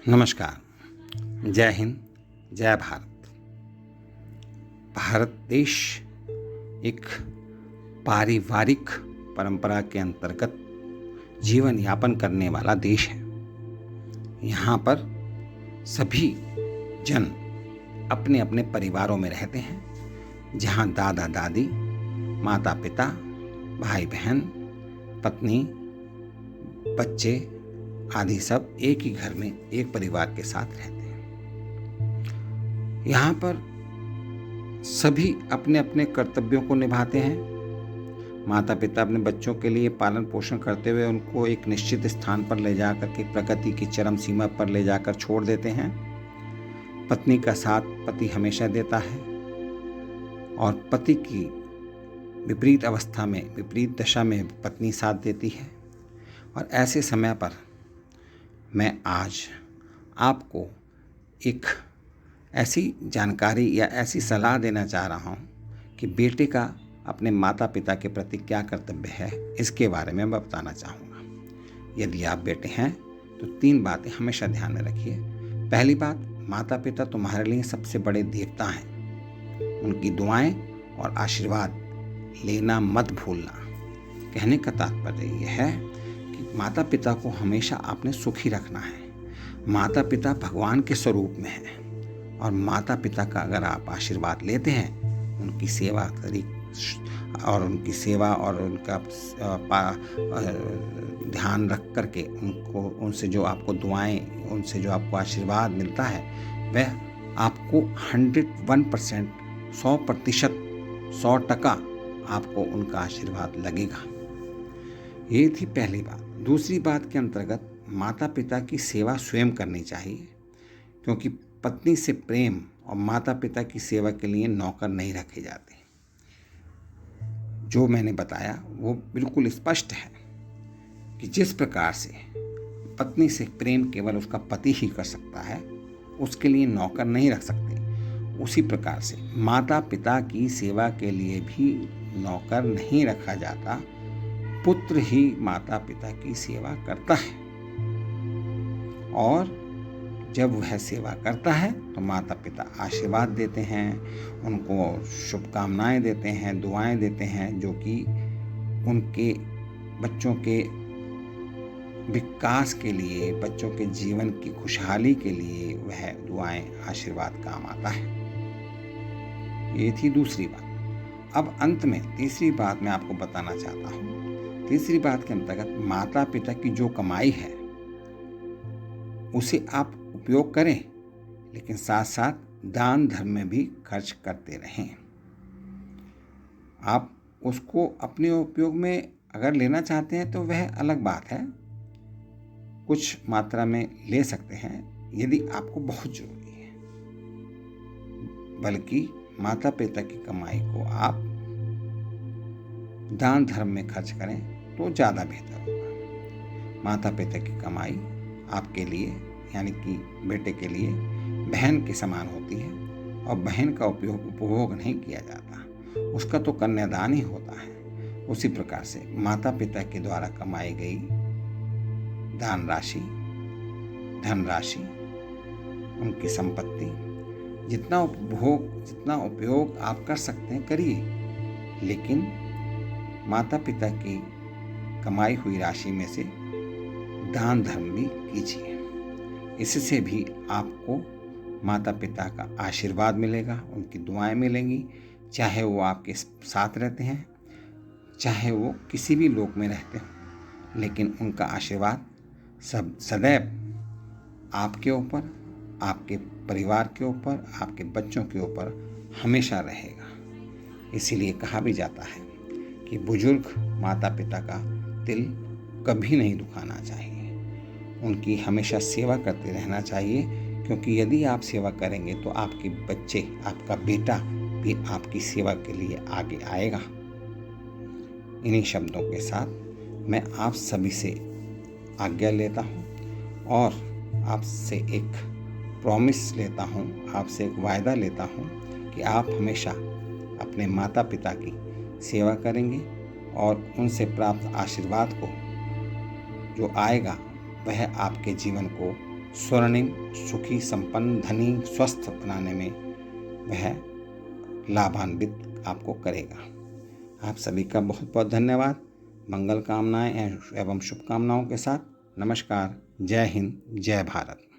नमस्कार। जय हिंद, जय भारत। भारत देश एक पारिवारिक परंपरा के अंतर्गत जीवन यापन करने वाला देश है। यहाँ पर सभी जन अपने अपने परिवारों में रहते हैं, जहाँ दादा दादी, माता पिता, भाई बहन, पत्नी, बच्चे आदि सब एक ही घर में एक परिवार के साथ रहते हैं। यहाँ पर सभी अपने अपने कर्तव्यों को निभाते हैं। माता पिता अपने बच्चों के लिए पालन पोषण करते हुए उनको एक निश्चित स्थान पर ले जाकर के प्रगति की चरम सीमा पर ले जाकर छोड़ देते हैं। पत्नी का साथ पति हमेशा देता है और पति की विपरीत अवस्था में, विपरीत दशा में पत्नी साथ देती है। और ऐसे समय पर मैं आज आपको एक ऐसी जानकारी या ऐसी सलाह देना चाह रहा हूँ कि बेटे का अपने माता पिता के प्रति क्या कर्तव्य है, इसके बारे में मैं बताना चाहूँगा। यदि आप बेटे हैं तो 3 बातें हमेशा ध्यान में रखिए। पहली बात, माता पिता तुम्हारे लिए सबसे बड़े देवता हैं। उनकी दुआएं और आशीर्वाद लेना मत भूलना। कहने का तात्पर्य यह है कि माता पिता को हमेशा आपने सुखी रखना है। माता पिता भगवान के स्वरूप में हैं और माता पिता का अगर आप आशीर्वाद लेते हैं, उनकी सेवा और उनका ध्यान रख करके उनसे जो आपको दुआएं, उनसे जो आपको आशीर्वाद मिलता है, वह आपको 101%, 100%, 100% आपको उनका आशीर्वाद लगेगा। ये थी पहली बात। दूसरी बात के अंतर्गत माता पिता की सेवा स्वयं करनी चाहिए, क्योंकि पत्नी से प्रेम और माता पिता की सेवा के लिए नौकर नहीं रखे जाते। जो मैंने बताया वो बिल्कुल स्पष्ट है कि जिस प्रकार से पत्नी से प्रेम केवल उसका पति ही कर सकता है, उसके लिए नौकर नहीं रख सकते, उसी प्रकार से माता पिता की सेवा के लिए भी नौकर नहीं रखा जाता। पुत्र ही माता पिता की सेवा करता है और जब वह सेवा करता है तो माता पिता आशीर्वाद देते हैं, उनको शुभकामनाएं देते हैं, दुआएं देते हैं, जो कि उनके बच्चों के विकास के लिए, बच्चों के जीवन की खुशहाली के लिए वह दुआएं, आशीर्वाद काम आता है। ये थी दूसरी बात। अब अंत में तीसरी बात मैं आपको बताना चाहता हूँ। तीसरी बात के अंतर्गत माता पिता की जो कमाई है उसे आप उपयोग करें, लेकिन साथ साथ दान धर्म में भी खर्च करते रहें। आप उसको अपने उपयोग में अगर लेना चाहते हैं तो वह अलग बात है, कुछ मात्रा में ले सकते हैं यदि आपको बहुत जरूरी है। बल्कि माता पिता की कमाई को आप दान धर्म में खर्च करें तो ज़्यादा बेहतर होगा। माता पिता की कमाई आपके लिए, यानी कि बेटे के लिए, बहन के समान होती है और बहन का उपभोग नहीं किया जाता, उसका तो कन्यादान ही होता है। उसी प्रकार से माता पिता के द्वारा कमाई गई दान राशि, धनराशि, उनकी संपत्ति, जितना उपयोग आप कर सकते हैं करिए, लेकिन माता पिता की कमाई हुई राशि में से दान धर्म भी कीजिए। इससे भी आपको माता पिता का आशीर्वाद मिलेगा, उनकी दुआएं मिलेंगी, चाहे वो आपके साथ रहते हैं, चाहे वो किसी भी लोक में रहते हो, लेकिन उनका आशीर्वाद सदैव आपके ऊपर, आपके परिवार के ऊपर, आपके बच्चों के ऊपर हमेशा रहेगा। इसीलिए कहा भी जाता है कि बुजुर्ग माता पिता का दिल कभी नहीं दुखाना चाहिए, उनकी हमेशा सेवा करते रहना चाहिए, क्योंकि यदि आप सेवा करेंगे तो आपके बच्चे, आपका बेटा भी आपकी सेवा के लिए आगे आएगा। इन्हीं शब्दों के साथ मैं आप सभी से आज्ञा लेता हूँ और आपसे एक प्रॉमिस लेता हूँ, आपसे एक वायदा लेता हूँ कि आप हमेशा अपने माता पिता की सेवा करेंगे और उनसे प्राप्त आशीर्वाद को जो आएगा वह आपके जीवन को स्वर्णिम, सुखी, संपन्न, धनी, स्वस्थ बनाने में वह लाभान्वित आपको करेगा। आप सभी का बहुत बहुत धन्यवाद। मंगल कामनाएं एवं शुभकामनाओं के साथ नमस्कार। जय हिंद, जय भारत।